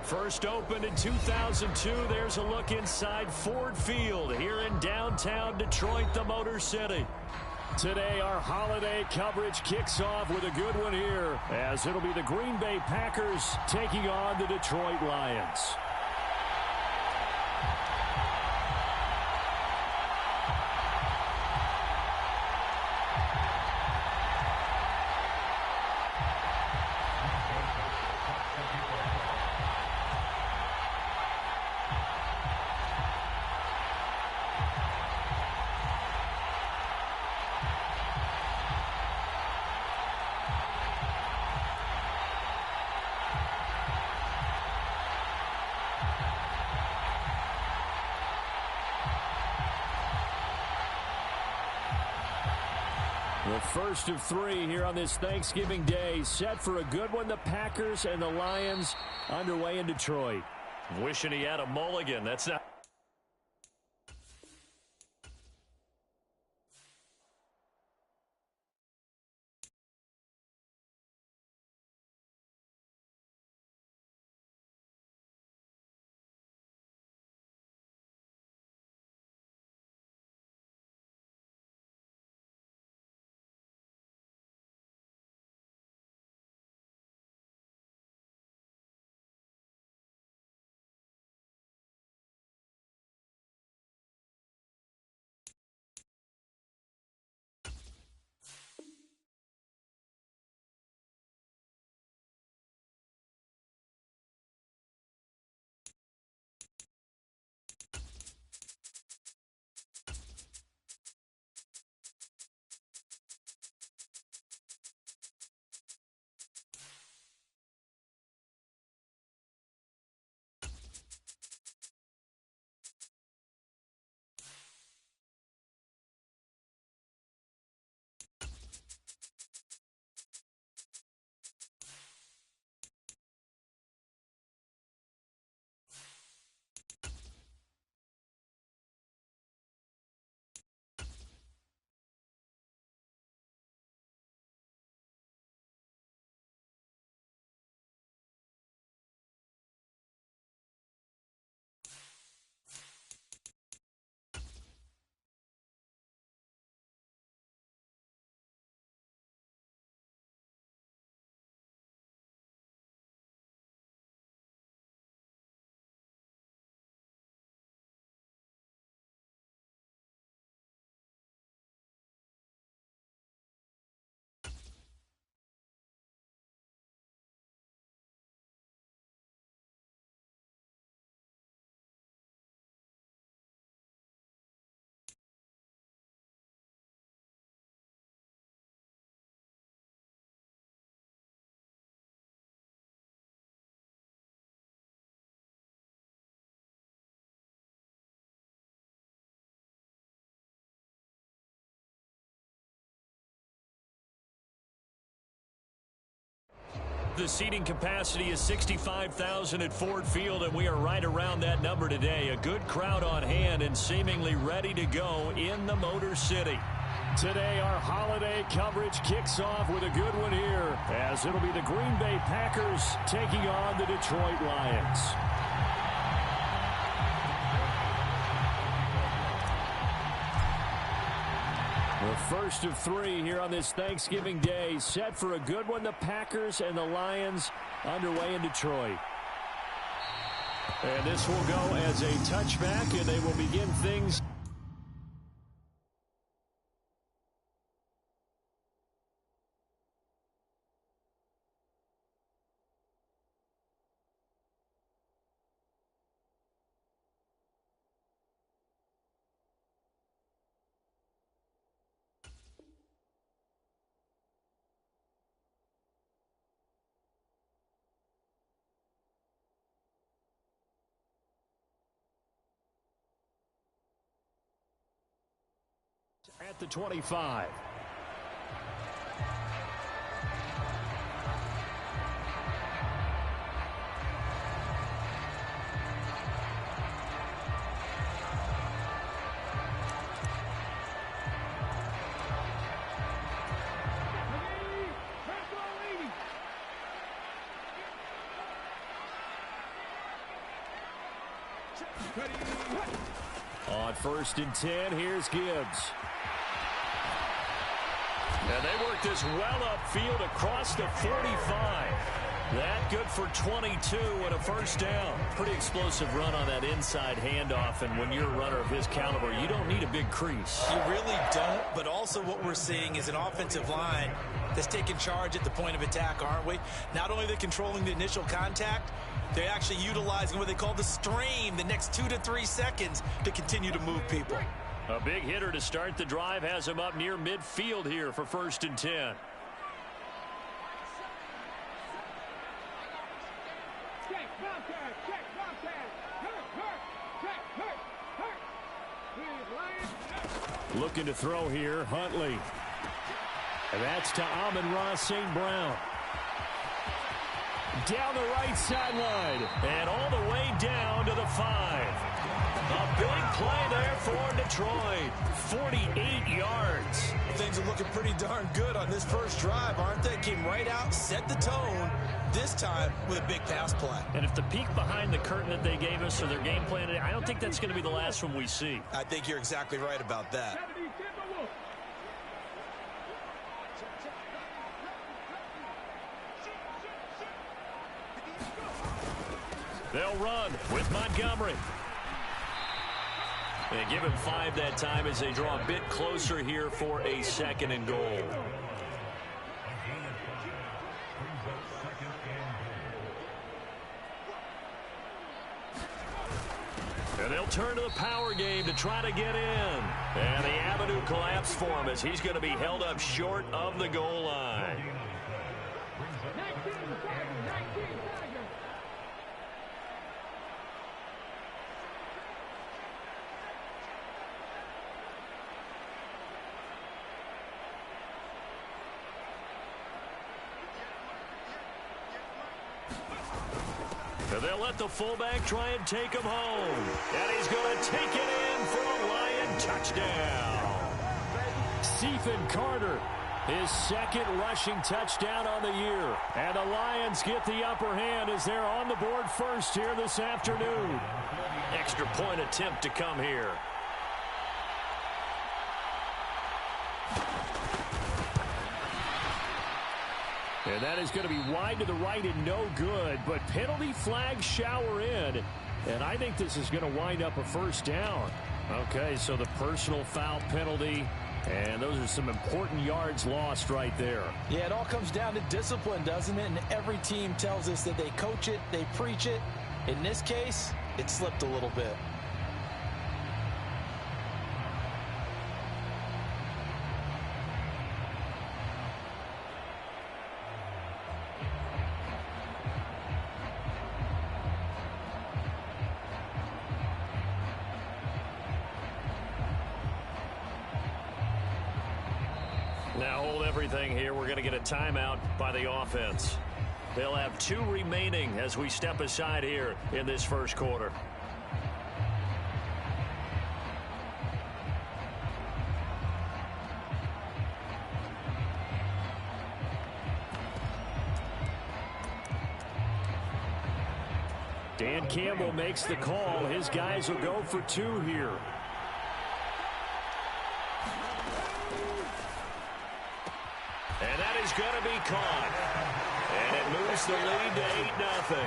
First opened in 2002, there's a look inside Ford Field here in downtown Detroit, the Motor City. Today, our holiday coverage kicks off with a good one here, as it'll be the Green Bay Packers taking on the Detroit Lions. The first of three here on this Thanksgiving Day. Set for a good one. The Packers and the Lions underway in Detroit. Wishing he had a mulligan. That's not... The seating capacity is 65,000 at Ford Field, and we are right around that number today. A good crowd on hand and seemingly ready to go in the Motor City. Today, our holiday coverage kicks off with a good one here, as it'll be the Green Bay Packers taking on the Detroit Lions. The first of three here on this Thanksgiving Day. Set for a good one. The Packers and the Lions underway in Detroit. And this will go as a touchback, and they will begin things. At the 25. On 1st and 10, here's Gibbs. And they work this well upfield across the 45. That good for 22 and a first down. Pretty explosive run on that inside handoff, and when you're a runner of his caliber, you don't need a big crease. You really don't, but also what we're seeing is an offensive line that's taking charge at the point of attack, aren't we? Not only are they controlling the initial contact, they're actually utilizing what they call the stream, the next 2 to 3 seconds, to continue to move people. A big hitter to start the drive has him up near midfield here for 1st and 10. Looking to throw here, Huntley. And that's to Amon-Ra St. Brown. Down the right sideline. And all the way down to the 5. A big play there for Detroit. 48 yards. Things are looking pretty darn good on this first drive, aren't they? Came right out, set the tone, this time with a big pass play. And if the peek behind the curtain that they gave us or their game plan, I don't think that's going to be the last one we see. I think you're exactly right about that. They'll run with Montgomery. They give him 5 that time as they draw a bit closer here for a 2nd and goal. And they'll turn to the power game to try to get in. And the avenue collapsed for him as he's going to be held up short of the goal line. And they'll let the fullback try and take him home. And he's going to take it in for a Lion touchdown. Stephen Carter, his 2nd rushing touchdown on the year. And the Lions get the upper hand as they're on the board first here this afternoon. Extra point attempt to come here. And that is going to be wide to the right and no good, but penalty flag shower in. And I think this is going to wind up a first down. Okay, so the personal foul penalty, and those are some important yards lost right there. Yeah, it all comes down to discipline, doesn't it? And every team tells us that they coach it, they preach it. In this case, it slipped a little bit. Now hold everything here. We're going to get a timeout by the offense. They'll have 2 remaining as we step aside here in this first quarter. Dan Campbell makes the call. His guys will go for 2 here. And that is going to be caught. And it moves the lead to 8-0.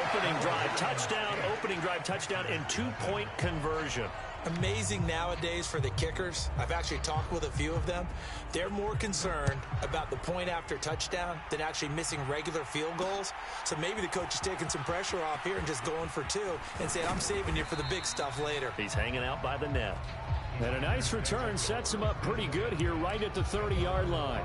Opening drive touchdown, and 2-point conversion. Amazing nowadays for the kickers. I've actually talked with a few of them. They're more concerned about the point after touchdown than actually missing regular field goals. So maybe the coach is taking some pressure off here and just going for 2 and saying, I'm saving you for the big stuff later. He's hanging out by the net. And a nice return sets him up pretty good here right at the 30-yard line.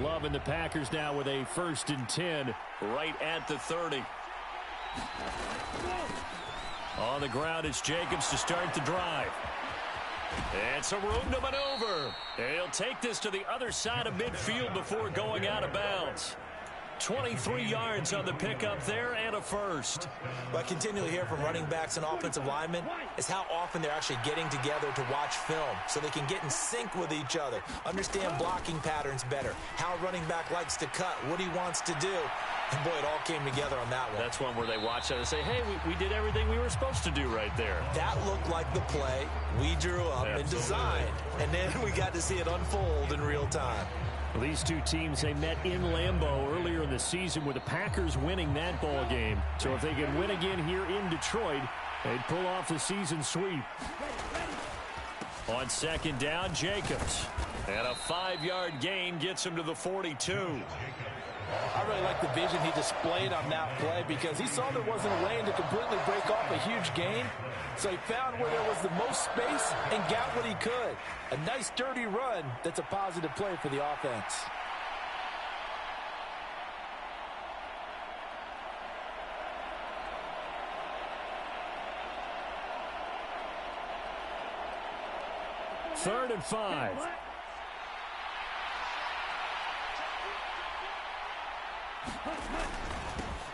Loving the Packers now with a 1st and 10 right at the 30. On the ground, it's Jacobs to start the drive. And some room to maneuver. He'll take this to the other side of midfield before going out of bounds. 23 yards on the pickup there and a first. What I continually hear from running backs and offensive linemen is how often they're actually getting together to watch film so they can get in sync with each other, understand blocking patterns better, how a running back likes to cut, what he wants to do. And, boy, it all came together on that one. That's one where they watch it and say, hey, we did everything we were supposed to do right there. That looked like the play we drew up and designed. And then we got to see it unfold in real time. Well, these two teams, they met in Lambeau earlier in the season with the Packers winning that ball game. So if they can win again here in Detroit, they'd pull off the season sweep. On second down, Jacobs. And a 5-yard gain gets him to the 42. I really like the vision he displayed on that play because he saw there wasn't a lane to completely break off a huge gain. So he found where there was the most space and got what he could. A nice, dirty run that's a positive play for the offense. Third and 5.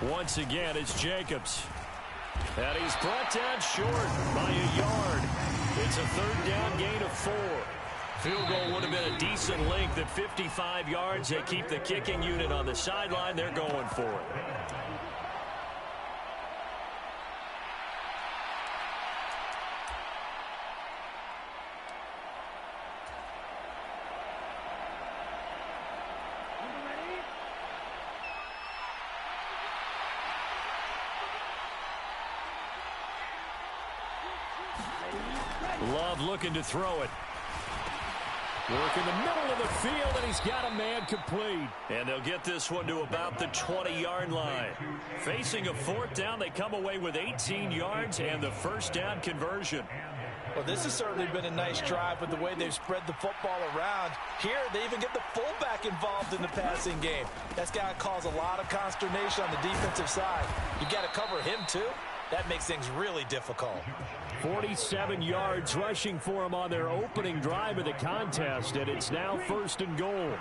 Once again, it's Jacobs. And he's brought down short by a yard. It's a third down gain of 4. Field goal would have been a decent length at 55 yards. They keep the kicking unit on the sideline. They're going for it. Love looking to throw it. Work in the middle of the field, and he's got a man complete. And they'll get this one to about the 20-yard line. Facing a fourth down, they come away with 18 yards and the first down conversion. Well, this has certainly been a nice drive with the way they've spread the football around. Here, they even get the fullback involved in the passing game. That's got to cause a lot of consternation on the defensive side. You got to cover him, too. That makes things really difficult. 47 yards rushing for him on their opening drive of the contest, and it's now first and goal.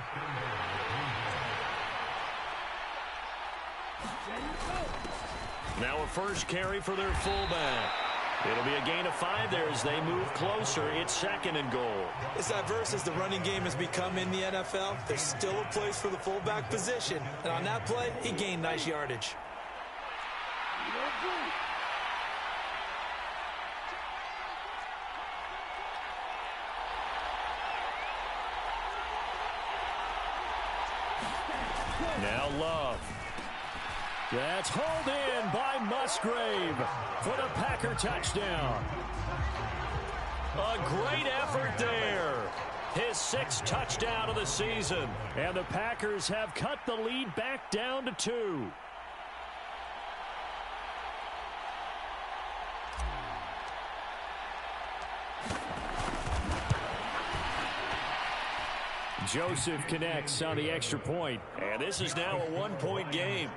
Now a first carry for their fullback. It'll be a gain of 5 there as they move closer. It's second and goal. As diverse as the running game has become in the NFL, there's still a place for the fullback position. And on that play, he gained nice yardage. Now Love. That's hauled in by Musgrave for the Packer touchdown. A great effort there. His 6th touchdown of the season. And the Packers have cut the lead back down to 2. Joseph connects on the extra point. And this is now a 1-point game.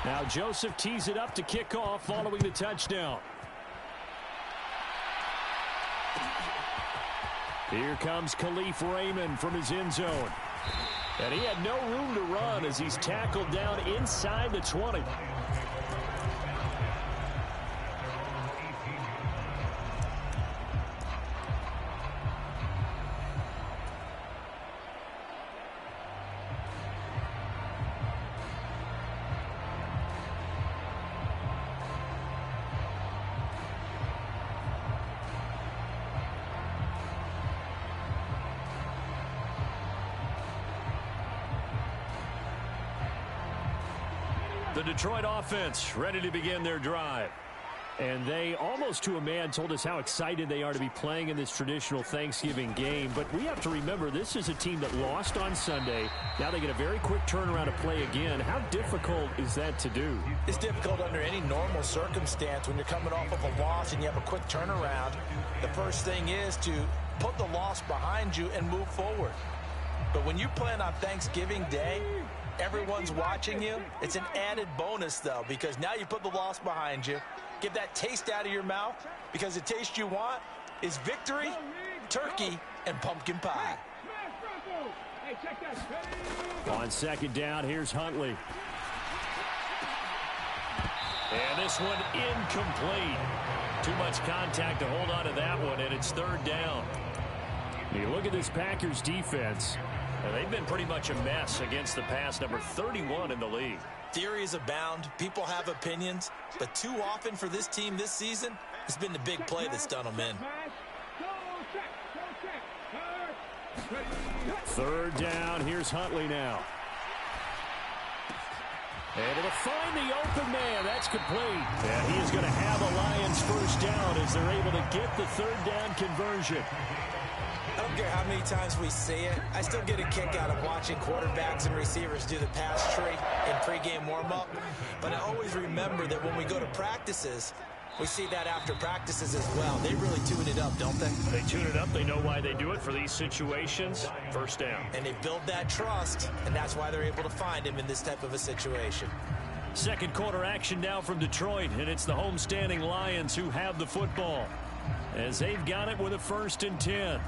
Now Joseph tees it up to kick off following the touchdown. Here comes Khalif Raymond from his end zone. And he had no room to run as he's tackled down inside the 20. The Detroit offense ready to begin their drive. And they, almost to a man, told us how excited they are to be playing in this traditional Thanksgiving game. But we have to remember, this is a team that lost on Sunday. Now they get a very quick turnaround to play again. How difficult is that to do? It's difficult under any normal circumstance when you're coming off of a loss and you have a quick turnaround. The first thing is to put the loss behind you and move forward. But when you play on Thanksgiving Day, everyone's watching you. It's an added bonus, though, because now you put the loss behind you. Get that taste out of your mouth, because the taste you want is victory turkey and pumpkin pie. On second down, here's Huntley. And this one incomplete. Too much contact to hold on to that one, and it's third down. You look at this Packers defense. They've been pretty much a mess against the pass, number 31 in the league. Theories abound. People have opinions. But too often for this team this season, it's been the big play that's done them in. Third down. Here's Huntley now. And it'll find the open man. That's complete. And he is going to have a Lions first down as they're able to get the third down conversion. I don't care how many times we see it. I still get a kick out of watching quarterbacks and receivers do the pass tree in pregame warm-up. But I always remember that when we go to practices, we see that after practices as well. They really tune it up, don't they? They tune it up. They know why they do it for these situations. First down. And they build that trust, and that's why they're able to find him in this type of a situation. Second quarter action now from Detroit, and it's the homestanding Lions who have the football as they've got it with a 1st and 10.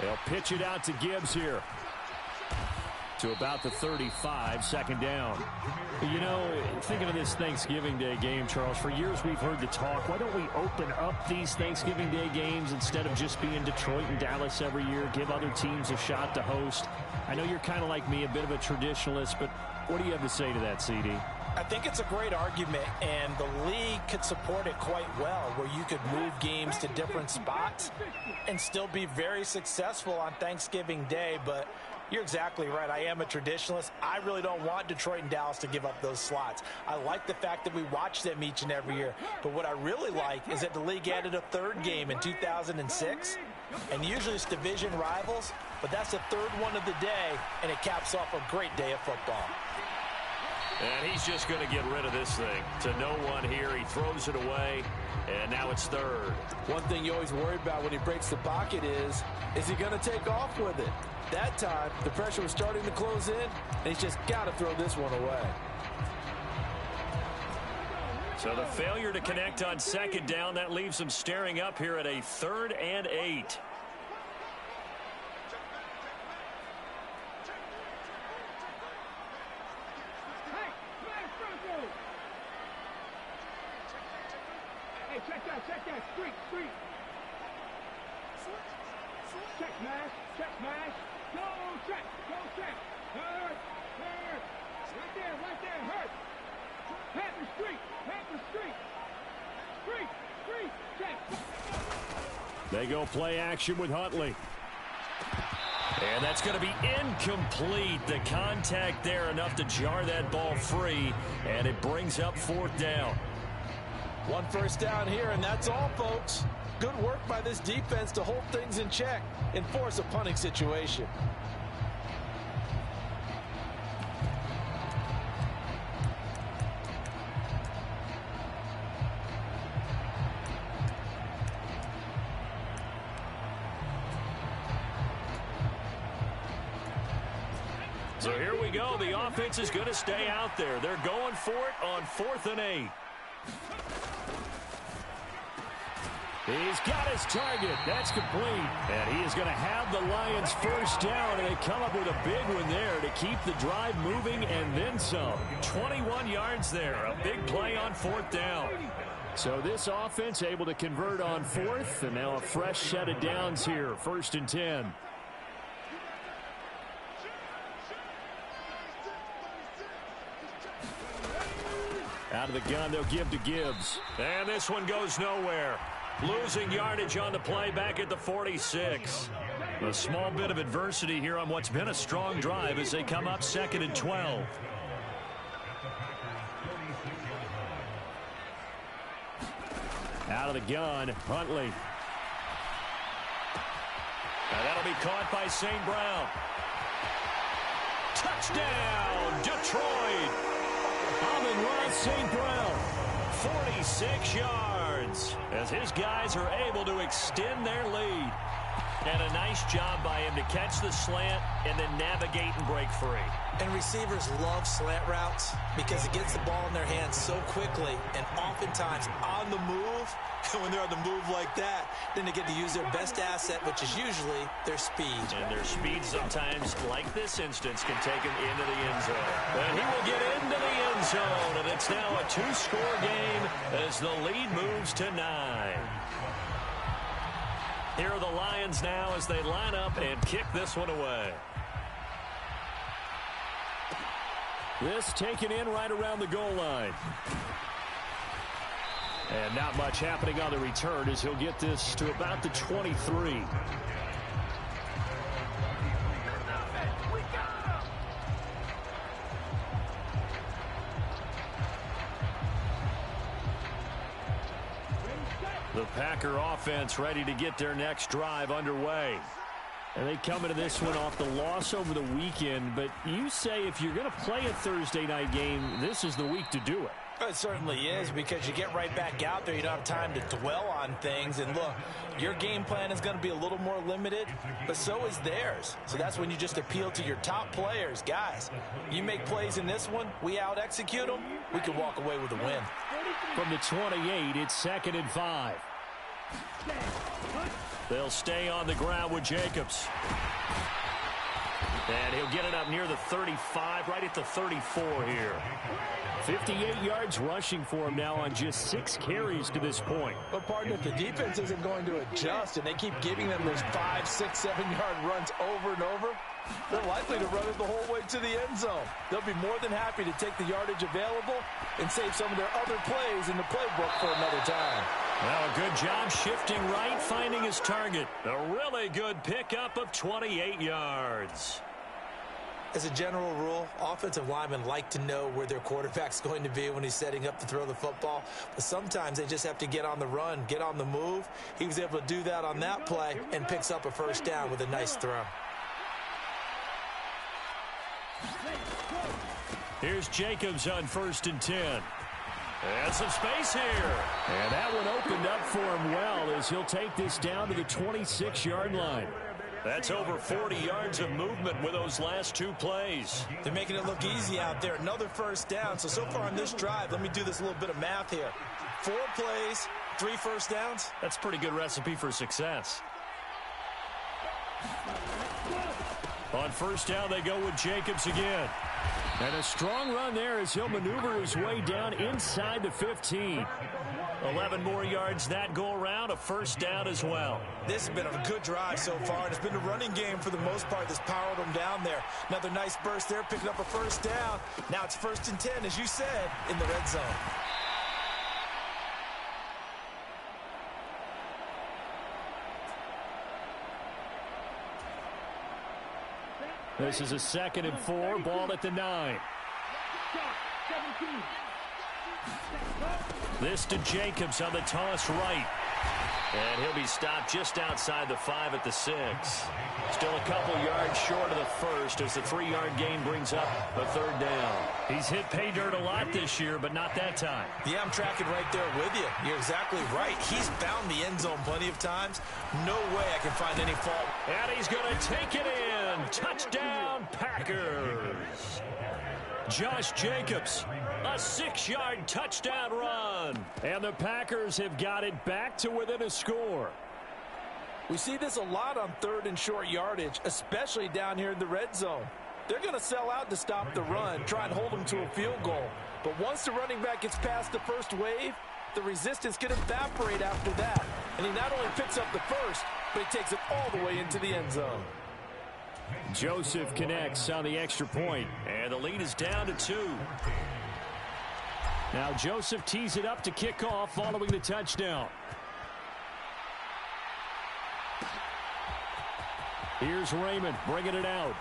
They'll pitch it out to Gibbs here. To about the 35, second down. You know, thinking of this Thanksgiving Day game, Charles, for years we've heard the talk, why don't we open up these Thanksgiving Day games instead of just being Detroit and Dallas every year, give other teams a shot to host? I know you're kind of like me, a bit of a traditionalist, but what do you have to say to that, CD? I think it's a great argument, and the league could support it quite well, where you could move games to different spots and still be very successful on Thanksgiving Day. But you're exactly right. I am a traditionalist. I really don't want Detroit and Dallas to give up those slots. I like the fact that we watch them each and every year. But what I really like is that the league added a third game in 2006. And usually it's division rivals, but that's the third one of the day, and it caps off a great day of football. And he's just going to get rid of this thing. To no one here. He throws it away, and now it's third. One thing you always worry about when he breaks the pocket is he going to take off with it? That time, the pressure was starting to close in, and he's just got to throw this one away. So the failure to connect on second down, that leaves him staring up here at a 3rd and 8. Check that, street. Check smash, go check. Hurt. Right there, hurt. Panther street. Street, check. They go play action with Huntley. And that's going to be incomplete. The contact there enough to jar that ball free, and it brings up 4th down. One first down here, and that's all, folks. Good work by this defense to hold things in check and force a punting situation. So here we go. The offense is going to stay out there. They're going for it on 4th and 8. He's got his target. That's complete. And he is going to have the Lions first down, and they come up with a big one there to keep the drive moving and then some. 21 yards there. A big play on 4th down. So this offense able to convert on 4th, and now a fresh set of downs here. 1st and 10. Out of the gun, they'll give to Gibbs. And this one goes nowhere. Losing yardage on the play back at the 46. A small bit of adversity here on what's been a strong drive as they come up 2nd and 12. Out of the gun, Huntley. And that'll be caught by St. Brown. Touchdown, Detroit. Amon-Ra St. Brown, 46 yards. Lions as his guys are able to extend their lead. And a nice job by him to catch the slant and then navigate and break free. And receivers love slant routes because it gets the ball in their hands so quickly and oftentimes on the move. And when they're on the move like that, then they get to use their best asset, which is usually their speed. And their speed sometimes, like this instance, can take him into the end zone. And he will get into the end zone. And it's now a 2-score game as the lead moves to 9. Here are the Lions now as they line up and kick this one away. This taken in right around the goal line. And not much happening on the return as he'll get this to about the 23. The Packer offense ready to get their next drive underway. And they come into this one off the loss over the weekend. But you say if you're going to play a Thursday night game, this is the week to do it. It certainly is, because you get right back out there. You don't have time to dwell on things. And look, your game plan is going to be a little more limited, but so is theirs. So that's when you just appeal to your top players. Guys, you make plays in this one, we out-execute them, we can walk away with a win. From the 28, it's 2nd and 5. They'll stay on the ground with Jacobs. And he'll get it up near the 35, right at the 34 here. 58 yards rushing for him now on just 6 carries to this point. But, partner, if the defense isn't going to adjust and they keep giving them those 5, 6, 7-yard runs over and over, they're likely to run it the whole way to the end zone. They'll be more than happy to take the yardage available and save some of their other plays in the playbook for another time. Well, a good job shifting right, finding his target. A really good pickup of 28 yards. As a general rule, offensive linemen like to know where their quarterback's going to be when he's setting up to throw the football. But sometimes they just have to get on the run, get on the move. He was able to do that on that play and picks up a first down with a nice throw. Here's Jacobs on 1st and 10. And some space here. And that one opened up for him well as he'll take this down to the 26-yard line. That's over 40 yards of movement with those last 2 plays. They're making it look easy out there. Another first down. So far on this drive, let me do this little bit of math here. 4 plays, 3 first downs. That's a pretty good recipe for success. On 1st down, they go with Jacobs again. And a strong run there as he'll maneuver his way down inside the 15. 11 more yards that go around, a first down as well. This has been a good drive so far, and it's been a running game for the most part that's powered them down there. Another nice burst there, picking up a first down. Now it's 1st and 10, as you said, in the red zone. This is a 2nd and 4, ball at the 9. This to Jacobs on the toss right. And he'll be stopped just outside the 5 at the 6. Still a couple yards short of the first as the 3-yard gain brings up a 3rd down. He's hit pay dirt a lot this year, but not that time. Yeah, I'm tracking right there with you. You're exactly right. He's found the end zone plenty of times. No way I can find any fault. And he's going to take it in. Touchdown, Packers. Josh Jacobs, a 6-yard touchdown run. And the Packers have got it back to within a score. We see this a lot on 3rd and short yardage, especially down here in the red zone. They're going to sell out to stop the run, try and hold them to a field goal. But once the running back gets past the first wave, the resistance can evaporate after that. And he not only picks up the first, but he takes it all the way into the end zone. Joseph connects on the extra point, and the lead is down to 2. Now Joseph tees it up to kick off following the touchdown. Here's Raymond bringing it out.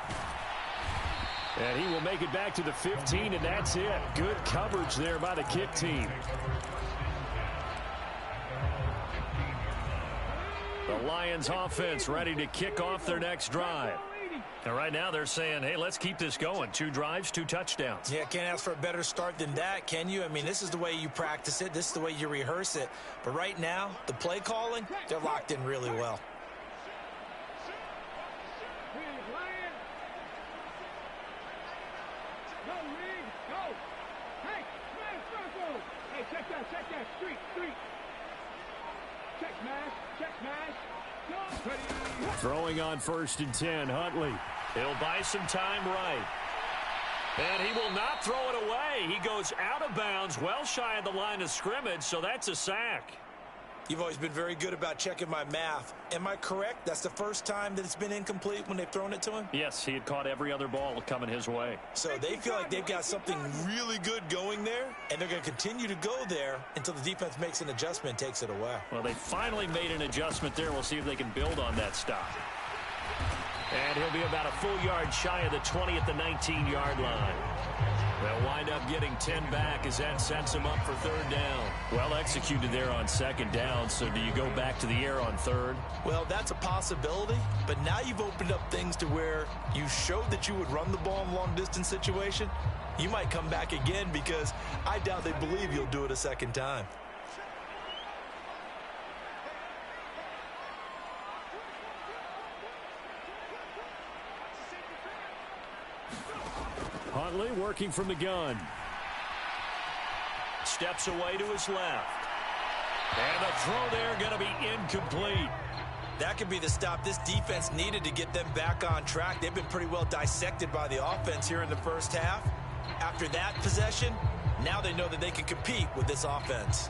And he will make it back to the 15, and that's it. Good coverage there by the kick team. The Lions offense ready to kick off their next drive. And right now they're saying, hey, let's keep this going. 2 drives, 2 touchdowns. Yeah, can't ask for a better start than that, can you? I mean, this is the way you practice it. This is the way you rehearse it. But right now, the play calling, they're locked in really well. Check that, street. Check mash. Throwing on 1st and 10, Huntley. He'll buy some time right. And he will not throw it away. He goes out of bounds, well shy of the line of scrimmage, so that's a sack. You've always been very good about checking my math. Am I correct? That's the first time that it's been incomplete when they've thrown it to him? Yes, he had caught every other ball coming his way. So they feel like they've got something really good going there, and they're going to continue to go there until the defense makes an adjustment and takes it away. Well, they finally made an adjustment there. We'll see if they can build on that stop. And he'll be about a full yard shy of the 20 at the 19-yard line. They'll wind up getting 10 back as that sets them up for 3rd down. Well executed there on 2nd down, so do you go back to the air on 3rd? Well, that's a possibility, but now you've opened up things to where you showed that you would run the ball in long-distance situation. You might come back again because I doubt they believe you'll do it a 2nd time. Huntley working from the gun. Steps away to his left. And the throw there going to be incomplete. That could be the stop this defense needed to get them back on track. They've been pretty well dissected by the offense here in the first half. After that possession, now they know that they can compete with this offense.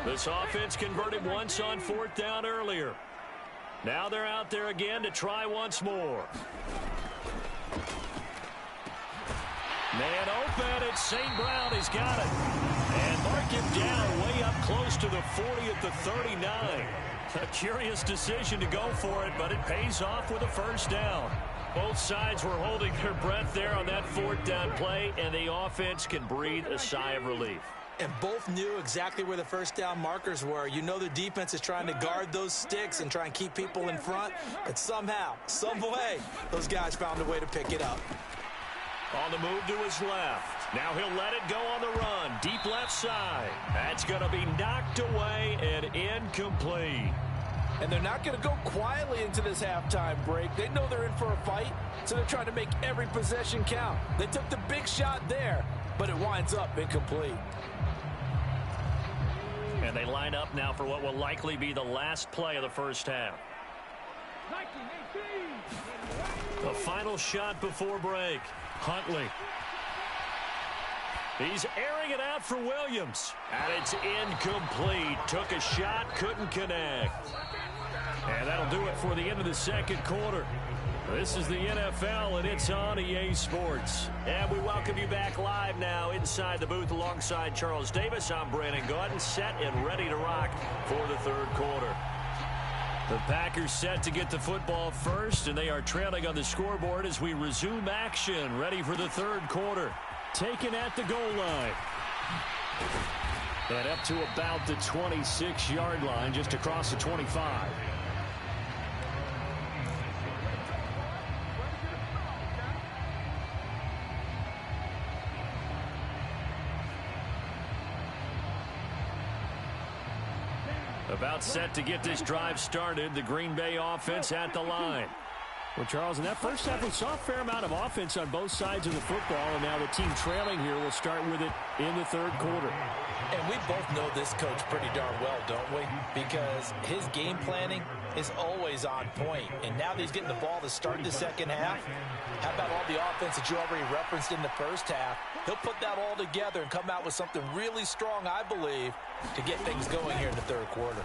This offense converted once on 4th down earlier. Now they're out there again to try once more. Man open, it's St. Brown. He's got it. And mark him down way up close to the 40 at the 39. A curious decision to go for it, but it pays off with a 1st down. Both sides were holding their breath there on that 4th down play, and the offense can breathe a sigh of relief. And both knew exactly where the 1st down markers were. You know the defense is trying to guard those sticks and try and keep people in front. But somehow, some way, those guys found a way to pick it up. On the move to his left. Now he'll let it go on the run. Deep left side. That's going to be knocked away and incomplete. And they're not going to go quietly into this halftime break. They know they're in for a fight, so they're trying to make every possession count. They took the big shot there, but it winds up incomplete. And they line up now for what will likely be the last play of the first half. The final shot before break. Huntley. He's airing it out for Williams. And it's incomplete. Took a shot, couldn't connect. And that'll do it for the end of the 2nd quarter. This is the NFL, and it's on EA Sports. And we welcome you back live now inside the booth alongside Charles Davis. I'm Brandon Gaudin, set and ready to rock for the 3rd quarter. The Packers set to get the football first, and they are trailing on the scoreboard as we resume action, ready for the 3rd quarter. Taken at the goal line. And up to about the 26-yard line, just across the 25. About set to get this drive started. The Green Bay offense at the line. Well, Charles, in that first half, we saw a fair amount of offense on both sides of the football, and now the team trailing here will start with it in the 3rd quarter. And we both know this coach pretty darn well, don't we? Because his game planning is always on point. And now that he's getting the ball to start the 2nd half, how about all the offense that you already referenced in the first half? He'll put that all together and come out with something really strong, I believe, to get things going here in the 3rd quarter.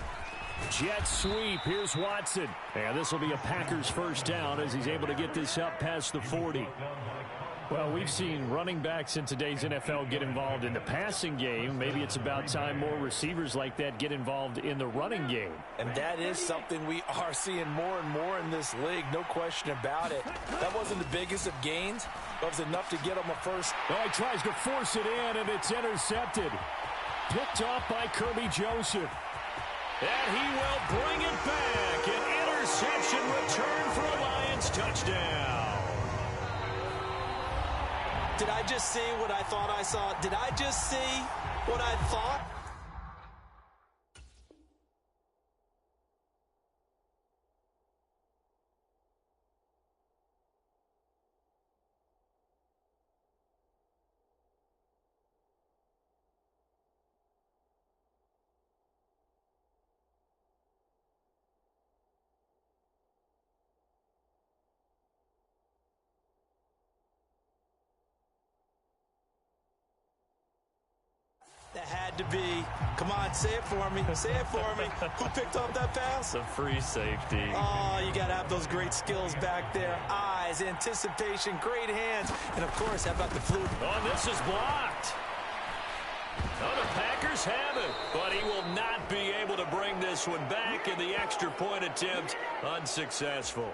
Jet sweep. Here's Watson. And this will be a Packers 1st down as he's able to get this up past the 40. Well, we've seen running backs in today's NFL get involved in the passing game. Maybe it's about time more receivers like that get involved in the running game. And that is something we are seeing more and more in this league, no question about it. That wasn't the biggest of gains, but it was enough to get him a first. Oh, he tries to force it in, and it's intercepted. Picked off by Kirby Joseph. And he will bring it back. An interception return for a Lions touchdown. Did I just see what I thought I saw? Did I just see what I thought? That had to be. Come on, say it for me. Say it for me. Who picked up that pass? A free safety. Oh, you got to have those great skills back there. Eyes, anticipation, great hands. And, of course, how about the fluke? Oh, this is blocked. Oh, the Packers have it. But he will not be able to bring this one back, and the extra point attempt unsuccessful.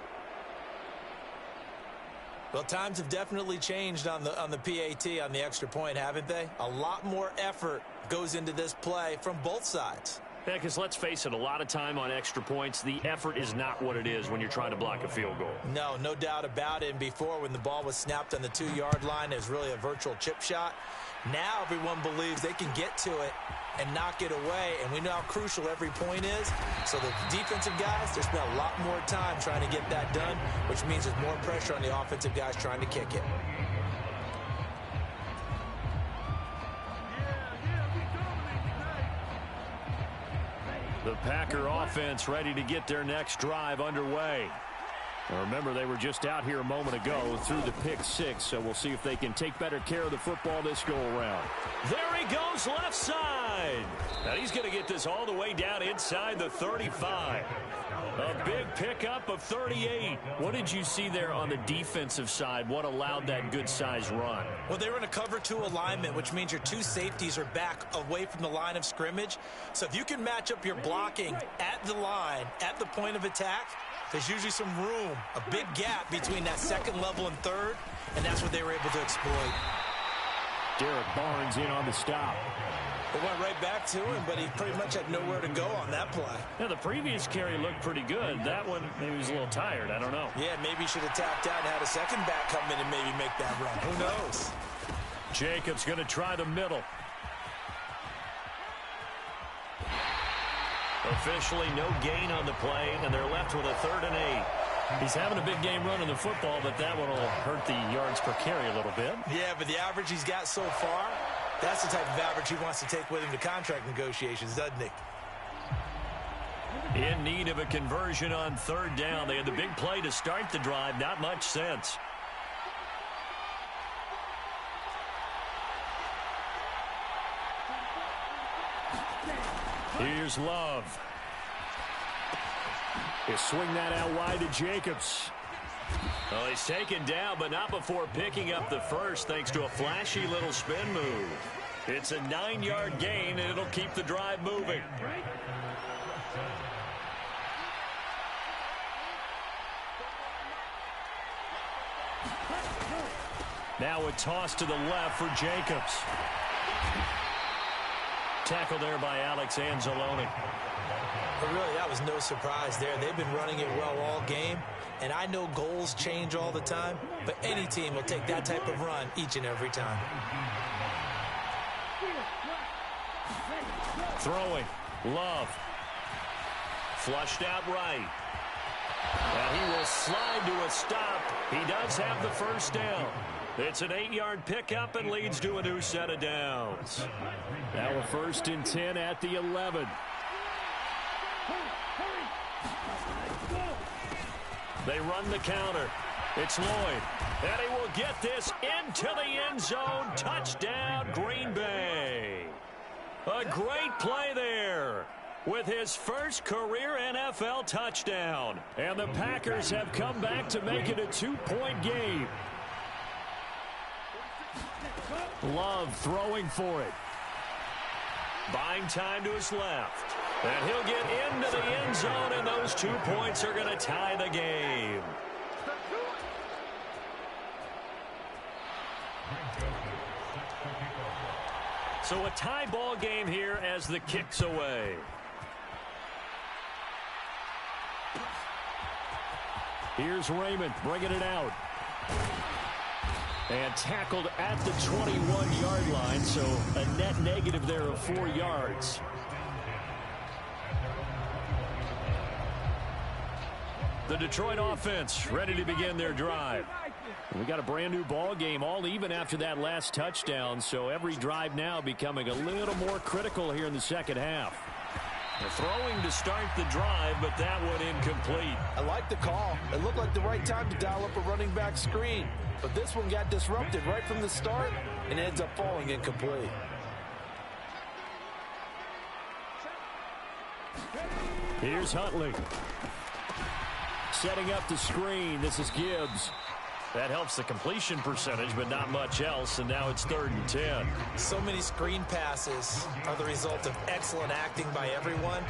Well, times have definitely changed on the PAT, on the extra point, haven't they? A lot more effort goes into this play from both sides. Yeah, because let's face it, a lot of time on extra points, the effort is not what it is when you're trying to block a field goal. No doubt about it. And before, when the ball was snapped on the 2-yard line, it was really a virtual chip shot. Now everyone believes they can get to it and knock it away, and we know how crucial every point is. So the defensive guys, they spent a lot more time trying to get that done, which means there's more pressure on the offensive guys trying to kick it. The Packer offense ready to get their next drive underway. Now remember, they were just out here a moment ago through the pick six, so we'll see if they can take better care of the football this go-around. There he goes, left side. Now he's going to get this all the way down inside the 35. A big pickup of 38. What did you see there on the defensive side? What allowed that good-sized run? Well, they were in a cover 2 alignment, which means your 2 safeties are back away from the line of scrimmage. So if you can match up your blocking at the line, at the point of attack, there's usually some room, a big gap between that second level and third, and that's what they were able to exploit. Derek Barnes in on the stop. It went right back to him, but he pretty much had nowhere to go on that play. Now, the previous carry looked pretty good. That one, maybe he was a little tired. I don't know. Yeah, maybe he should have tapped out and had a second back come in and maybe make that run. Who knows? Jacobs going to try the middle. Officially no gain on the play, and they're left with a 3rd and 8. He's having a big game running the football, but that one will hurt the yards per carry a little bit. Yeah, but the average he's got so far, that's the type of average he wants to take with him to contract negotiations, doesn't he? In need of a conversion on 3rd down. They had the big play to start the drive. Not much sense. Here's Love. He'll swing that out wide to Jacobs. Well, he's taken down, but not before picking up the first, thanks to a flashy little spin move. It's a 9-yard gain, and it'll keep the drive moving. Now a toss to the left for Jacobs. Tackle there by Alex Anzalone. But really, that was no surprise there. They've been running it well all game. And I know goals change all the time, but any team will take that type of run each and every time. Throwing. Love. Flushed out right. And he will slide to a stop. He does have the first down. It's an 8-yard pickup and leads to a new set of downs. Now a 1st and 10 at the 11. They run the counter. It's Lloyd. And he will get this into the end zone. Touchdown, Green Bay. A great play there with his first career NFL touchdown. And the Packers have come back to make it a 2-point game. Love throwing for it. Buying time to his left. And he'll get into the end zone, and those 2 points are going to tie the game. So a tie ball game here as the kick's away. Here's Raymond bringing it out. And tackled at the 21-yard line, so a net negative there of 4 yards. The Detroit offense ready to begin their drive. We got a brand new ball game, all even after that last touchdown, so every drive now becoming a little more critical here in the second half. They're throwing to start the drive, but that one incomplete. I like the call. It looked like the right time to dial up a running back screen, but this one got disrupted right from the start and ends up falling incomplete. Here's Huntley. Setting up the screen. This is Gibbs. That helps the completion percentage, but not much else, and now it's 3rd and 10. So many screen passes are the result of excellent acting by everyone,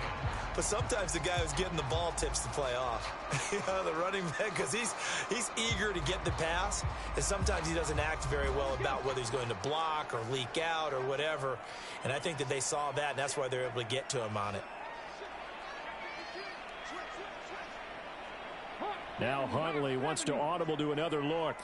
but sometimes the guy who's getting the ball tips the play off. The running back, because he's eager to get the pass, and sometimes he doesn't act very well about whether he's going to block or leak out or whatever, and I think that they saw that, and that's why they're able to get to him on it. Now Huntley wants to audible to another look.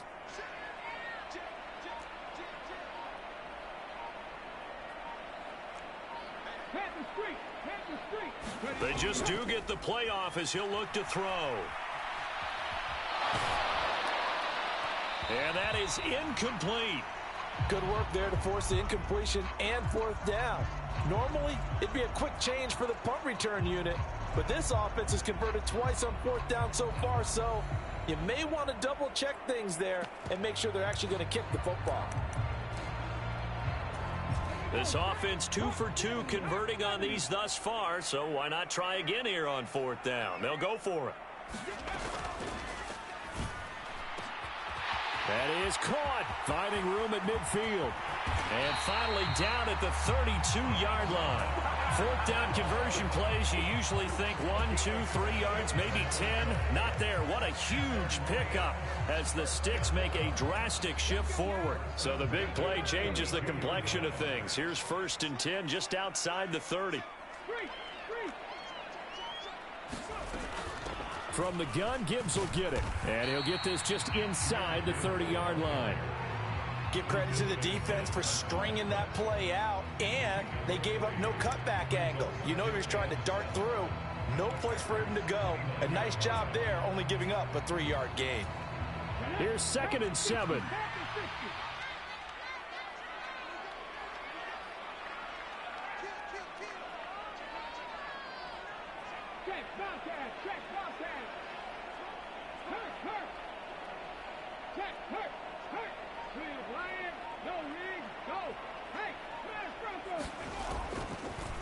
They just do get the playoff as he'll look to throw. And that is incomplete. Good work there to force the incompletion and 4th down. Normally, it'd be a quick change for the punt return unit, but this offense has converted twice on 4th down so far, so you may want to double-check things there and make sure they're actually going to kick the football. This offense 2 for 2 converting on these thus far, so why not try again here on 4th down? They'll go for it. That is caught, finding room at midfield. And finally down at the 32-yard line. 4th down conversion plays, you usually think 1, 2, 3 yards, maybe 10. Not there. What a huge pickup as the Sticks make a drastic shift forward. So the big play changes the complexion of things. Here's 1st and 10 just outside the 30. From the gun, Gibbs will get it. And he'll get this just inside the 30-yard line. Give credit to the defense for stringing that play out, and they gave up no cutback angle. You know he was trying to dart through. No place for him to go. A nice job there, only giving up a 3-yard gain. Here's 2nd and 7.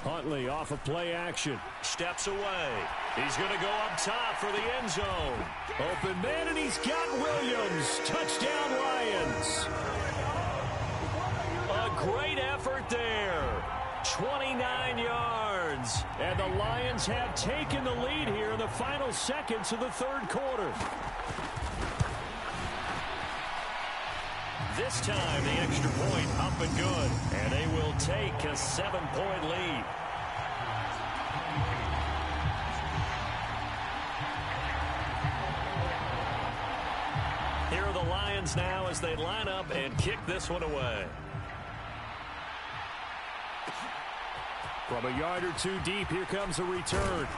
Huntley off of play action. Steps away. He's going to go up top for the end zone. Open man, and he's got Williams. Touchdown, Lions. A great effort there. 29 yards. And the Lions have taken the lead here in the final seconds of the 3rd quarter. This time, the extra point up and good. And they will take a 7-point lead. Here are the Lions now as they line up and kick this one away. From a yard or 2 deep, here comes a return.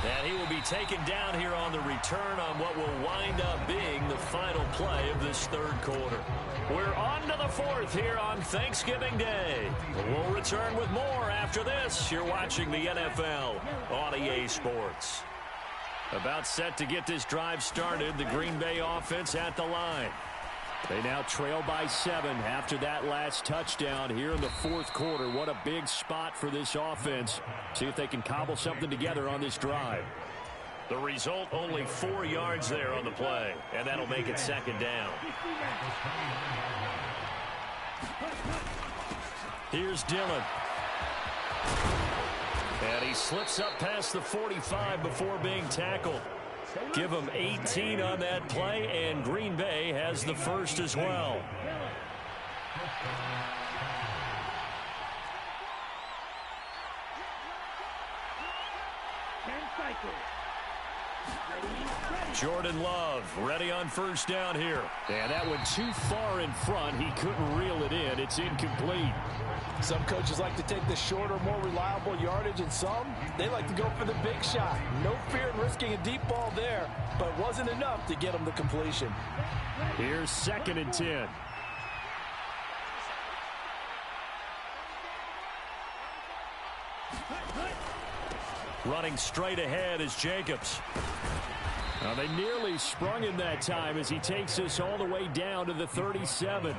And he will be taken down here on the return on what will wind up being the final play of this 3rd quarter. We're on to the 4th here on Thanksgiving Day. We'll return with more after this. You're watching the NFL on EA Sports. About set to get this drive started, the Green Bay offense at the line. They now trail by 7 after that last touchdown here in the 4th quarter. What a big spot for this offense. See if they can cobble something together on this drive. The result, only 4 yards there on the play, and that'll make it 2nd down. Here's Dillon. And he slips up past the 45 before being tackled. Give him 18 on that play, and Green Bay has the first as well. Jordan Love ready on first down here. And that one too far in front. He couldn't reel it in. It's incomplete. Some coaches like to take the shorter, more reliable yardage, and some, they like to go for the big shot. No fear in risking a deep ball there, but it wasn't enough to get him the completion. Here's 2nd and 10. Running straight ahead is Jacobs. Now they nearly sprung him that time as he takes us all the way down to the 37.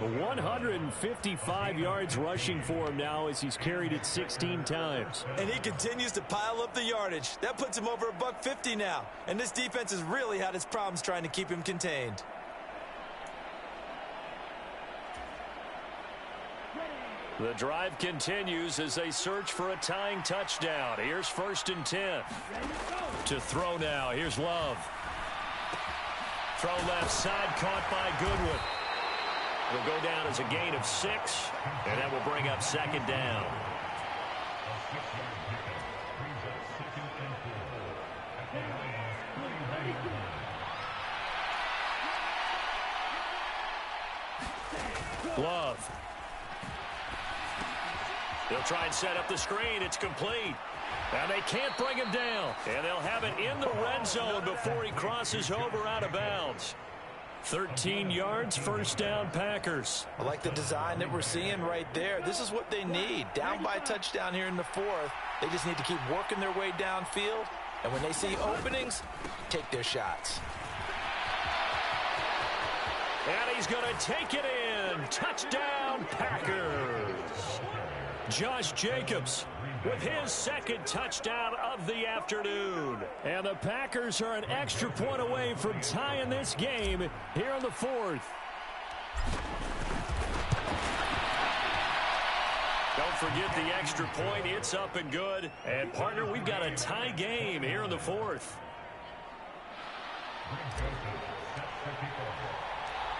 155 yards rushing for him now as he's carried it 16 times. And he continues to pile up the yardage. That puts him over $150 now. And this defense has really had its problems trying to keep him contained. The drive continues as they search for a tying touchdown. Here's 1st and 10. To throw now. Here's Love. Throw left side, caught by Goodwin. Will go down as a gain of 6, and that will bring up 2nd down. Love. They'll try and set up the screen. It's complete. And they can't bring him down. And they'll have it in the red zone before he crosses over out of bounds. 13 yards, first down, Packers. I like the design that we're seeing right there. This is what they need. Down by a touchdown here in the 4th. They just need to keep working their way downfield. And when they see openings, take their shots. And he's going to take it in. Touchdown, Packers. Josh Jacobs with his 2nd touchdown of the afternoon. And the Packers are an extra point away from tying this game here in the 4th. Don't forget the extra point. It's up and good. And, partner, we've got a tie game here in the 4th.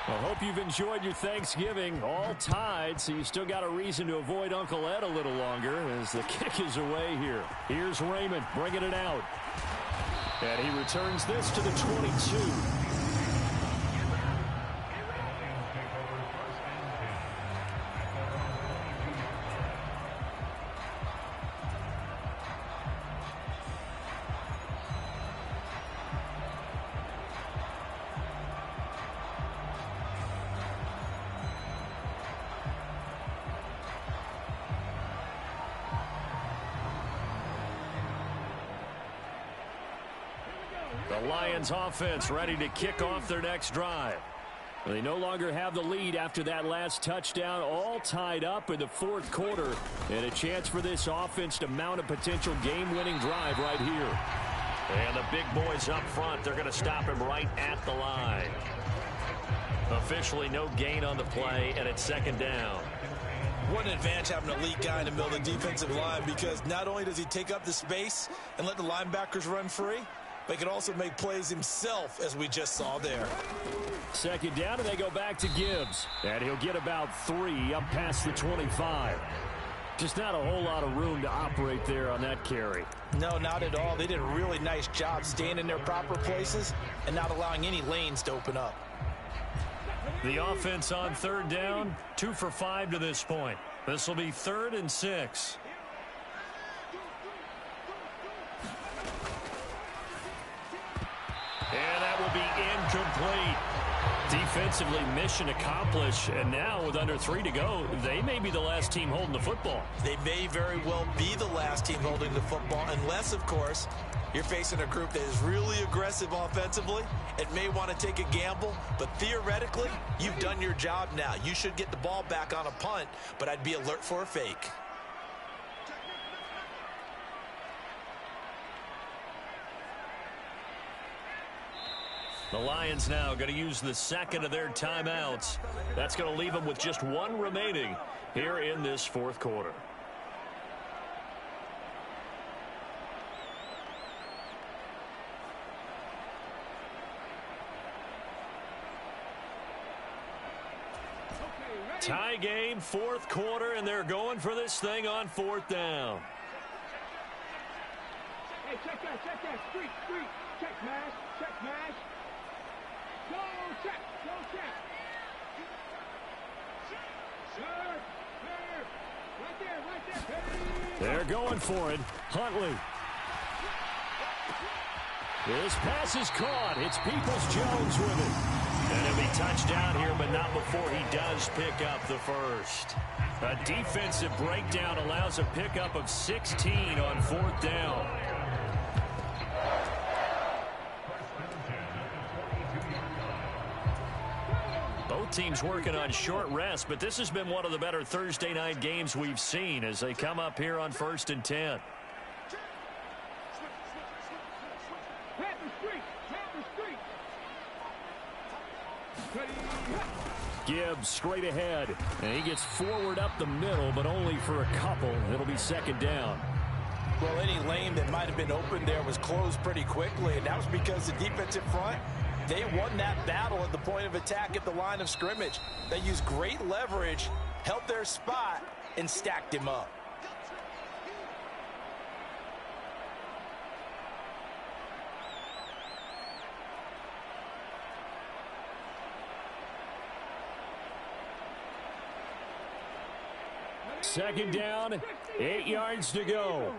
I hope you've enjoyed your Thanksgiving. All tied, so you still got a reason to avoid Uncle Ed a little longer as the kick is away here. Here's Raymond bringing it out. And he returns this to the 22. The Lions offense ready to kick off their next drive. They no longer have the lead after that last touchdown, all tied up in the 4th quarter, and a chance for this offense to mount a potential game-winning drive right here. And the big boys up front, they're going to stop him right at the line. Officially no gain on the play, and it's 2nd down. What an advantage having an elite guy in the middle of the defensive line, because not only does he take up the space and let the linebackers run free, but he can also make plays himself, as we just saw there. 2nd down, and they go back to Gibbs. And he'll get about 3 up past the 25. Just not a whole lot of room to operate there on that carry. No, not at all. They did a really nice job staying in their proper places and not allowing any lanes to open up. The offense on 3rd down, 2 for 5 to this point. This will be 3rd and 6. And that will be incomplete. Defensively, mission accomplished. And now with under 3 to go, they may be the last team holding the football. They may very well be the last team holding the football, unless, of course, you're facing a group that is really aggressive offensively. It may want to take a gamble, but theoretically, you've done your job now. You should get the ball back on a punt, but I'd be alert for a fake. The Lions now going to use the second of their timeouts. That's going to leave them with just one remaining here in this fourth quarter. Tie game, fourth quarter, and they're going for this thing on fourth down. Hey, check that. Street. Check mash. Go check. Right there. They're going for it. Huntley. This pass is caught. It's Peoples-Jones with it. And it'll be touchdown here, but not before he does pick up the first. A defensive breakdown allows a pickup of 16 on fourth down. Both teams working on short rest, but this has been one of the better Thursday night games we've seen as they come up here on 1st and 10. Gibbs straight ahead, and he gets forward up the middle, but only for a couple. It'll be second down. Well, any lane that might have been open there was closed pretty quickly, and that was because the defensive front, they won that battle at the point of attack at the line of scrimmage. They used great leverage, held their spot, and stacked him up. Second down, 8 yards to go.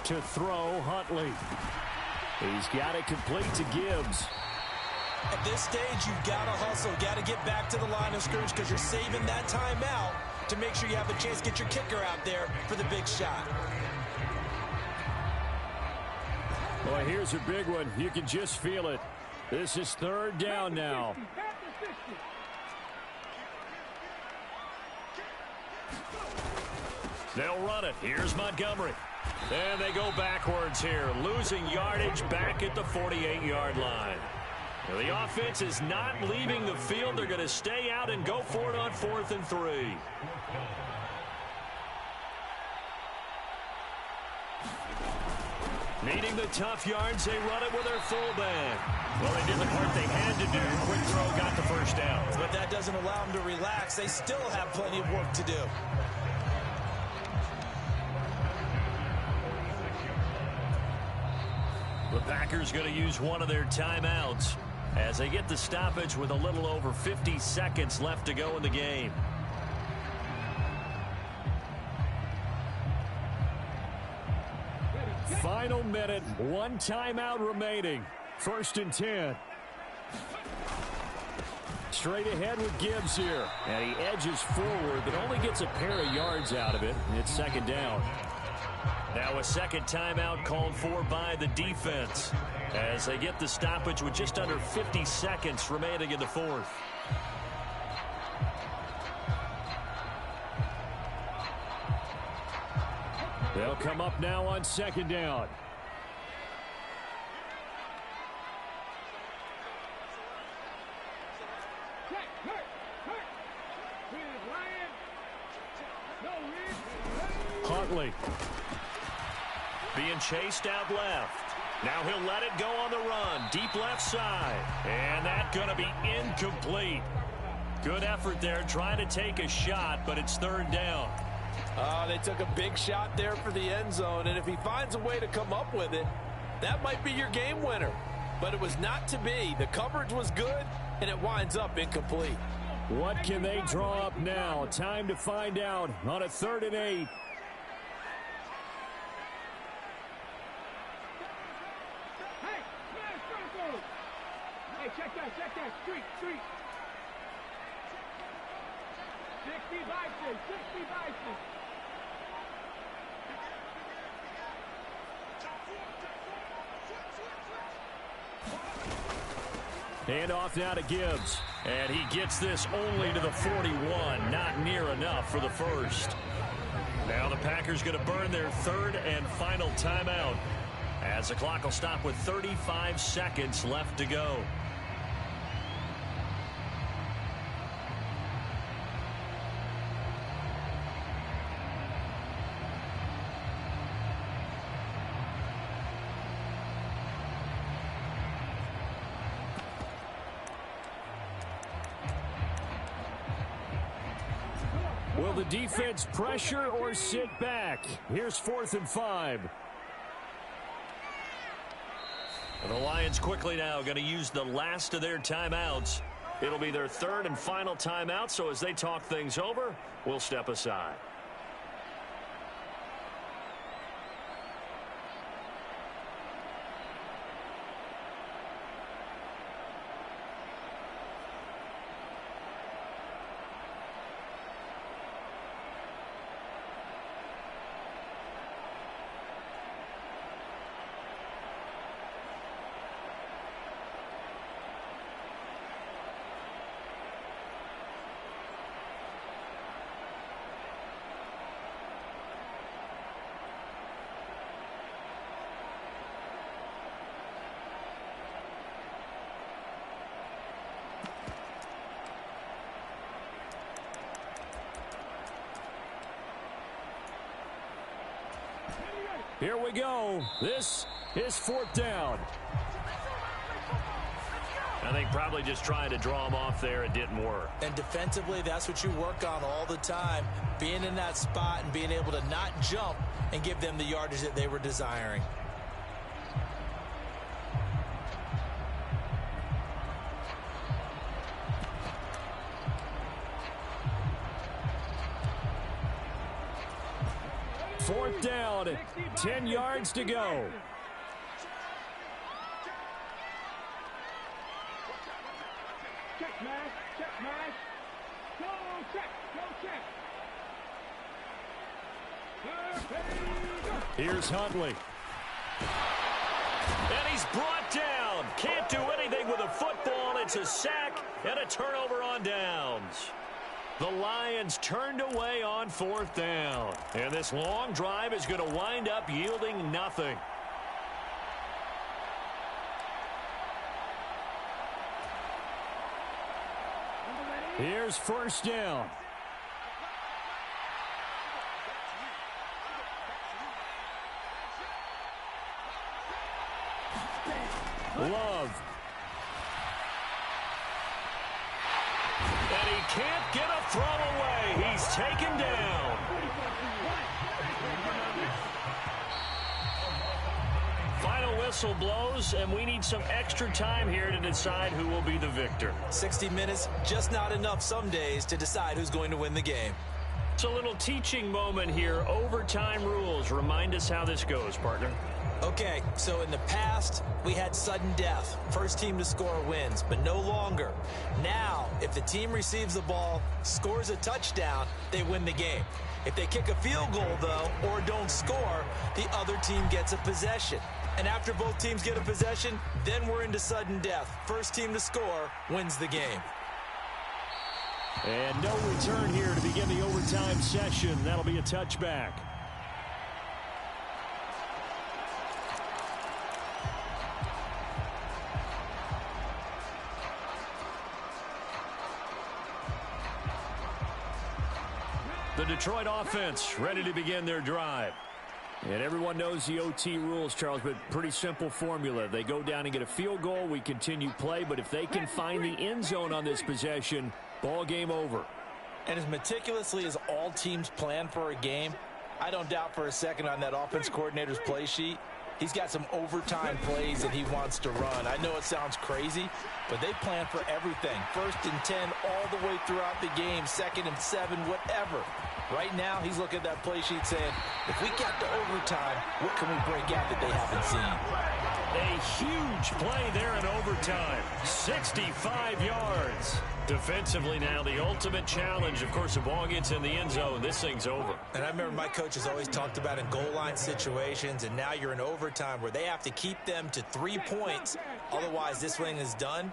To throw, Huntley. He's got it complete to Gibbs. At this stage, you've got to hustle. Got to get back to the line of scrimmage because you're saving that timeout to make sure you have a chance to get your kicker out there for the big shot. Well, here's a big one. You can just feel it. This is third down now. They'll run it. Here's Montgomery. And they go backwards here, losing yardage back at the 48-yard line. Now, the offense is not leaving the field. They're going to stay out and go for it on 4th and 3. Needing the tough yards, they run it with their fullback. Well, they did the part they had to do. Quick throw got the first down. But that doesn't allow them to relax. They still have plenty of work to do. The Packers going to use one of their timeouts as they get the stoppage with a little over 50 seconds left to go in the game. Final minute, one timeout remaining. 1st and 10. Straight ahead with Gibbs here. And he edges forward, but only gets a pair of yards out of it. It's second down. Now a second timeout called for by the defense as they get the stoppage with just under 50 seconds remaining in the fourth. They'll come up now on second down. Huntley being chased out left. Now he'll let it go on the run. Deep left side. And that's going to be incomplete. Good effort there trying to take a shot, but it's third down. They took a big shot there for the end zone, and if he finds a way to come up with it, that might be your game winner. But it was not to be. The coverage was good, and it winds up incomplete. What can they draw up now? Time to find out on a 3rd and 8. Hey, check that. Street. 60 Bison. Hand off now to Gibbs. And he gets this only to the 41. Not near enough for the first. Now the Packers going to burn their third and final timeout, as the clock will stop with 35 seconds left to go. Will the defense pressure or sit back? Here's 4th and 5. And the Lions quickly now going to use the last of their timeouts. It'll be their third and final timeout, so as they talk things over, we'll step aside. Here we go. This is 4th down. I think probably just trying to draw him off there. It didn't work. And defensively, that's what you work on all the time. Being in that spot and being able to not jump and give them the yardage that they were desiring. Fourth down, 10 yards to go. Check, man. Check, man. Go check. Go check. Here's Huntley. And he's brought down. Can't do anything with a football. It's a sack and a turnover on downs. The Lions turned away on 4th down. And this long drive is going to wind up yielding nothing. Here's 1st down. Love. And he can't get a throw away. He's taken down. Final whistle blows, and we need some extra time here to decide who will be the victor. 60 minutes, just not enough some days to decide who's going to win the game. It's a little teaching moment here. Overtime rules. Remind us how this goes, partner. Okay, so in the past, we had sudden death. First team to score wins, but no longer. Now, if the team receives the ball, scores a touchdown, they win the game. If they kick a field goal, though, or don't score, the other team gets a possession. And after both teams get a possession, then we're into sudden death. First team to score wins the game. And no return here to begin the overtime session. That'll be a touchback. The Detroit offense ready to begin their drive. And everyone knows the OT rules, Charles, but pretty simple formula. They go down and get a field goal, we continue play, but if they can find the end zone on this possession, ball game over. And as meticulously as all teams plan for a game, I don't doubt for a second on that offense coordinator's play sheet, he's got some overtime plays that he wants to run. I know it sounds crazy, but they plan for everything. 1st and 10 all the way throughout the game, 2nd and 7, whatever. Right now, he's looking at that play sheet saying, if we get to overtime, what can we break out that they haven't seen? A huge play there in overtime. 65 yards. Defensively now, the ultimate challenge. Of course, the ball gets in the end zone. This thing's over. And I remember my coaches always talked about in goal line situations, and now you're in overtime where they have to keep them to 3 points. Otherwise, this thing is done.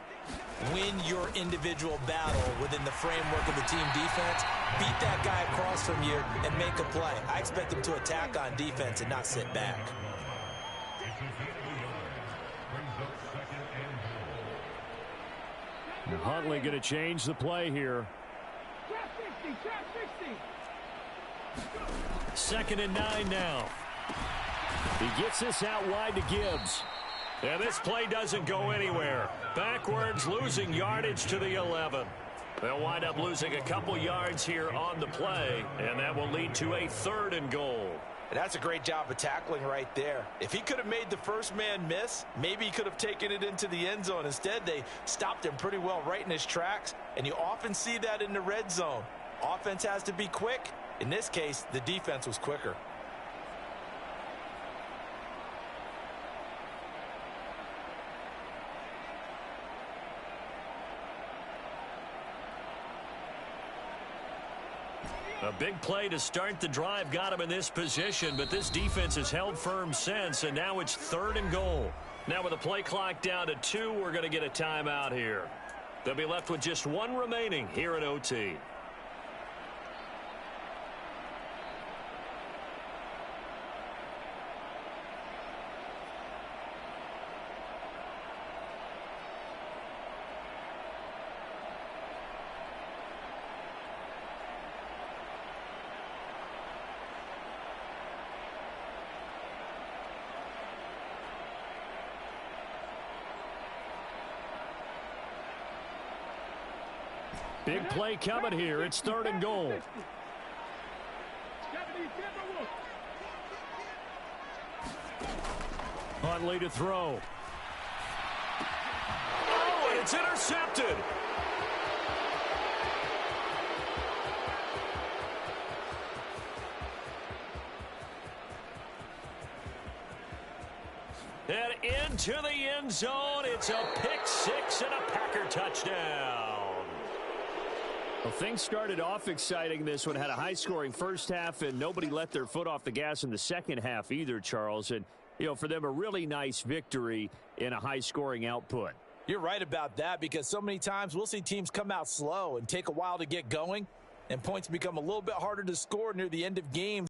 Win your individual battle within the framework of the team defense. Beat that guy across from you and make a play. I expect them to attack on defense and not sit back. Huntley going to change the play here. Trap 60. 2nd and 9 now. He gets this out wide to Gibbs. And this play doesn't go anywhere. Backwards, losing yardage to the 11. They'll wind up losing a couple yards here on the play, and that will lead to a 3rd and goal. And that's a great job of tackling right there. If he could have made the first man miss, maybe he could have taken it into the end zone. Instead, they stopped him pretty well right in his tracks, and you often see that in the red zone. Offense has to be quick. In this case, the defense was quicker. A big play to start the drive got him in this position, but this defense has held firm since, and now it's 3rd and goal. Now with the play clock down to 2, we're going to get a timeout here. They'll be left with just 1 remaining here in OT. Big play coming here. It's 3rd and goal. Huntley to throw. Oh, and it's intercepted. And into the end zone. It's a pick 6 and a Packer touchdown. Well, things started off exciting. This one had a high-scoring first half, and nobody let their foot off the gas in the second half either, Charles. And, you know, for them, a really nice victory in a high-scoring output. You're right about that, because so many times we'll see teams come out slow and take a while to get going, and points become a little bit harder to score near the end of games.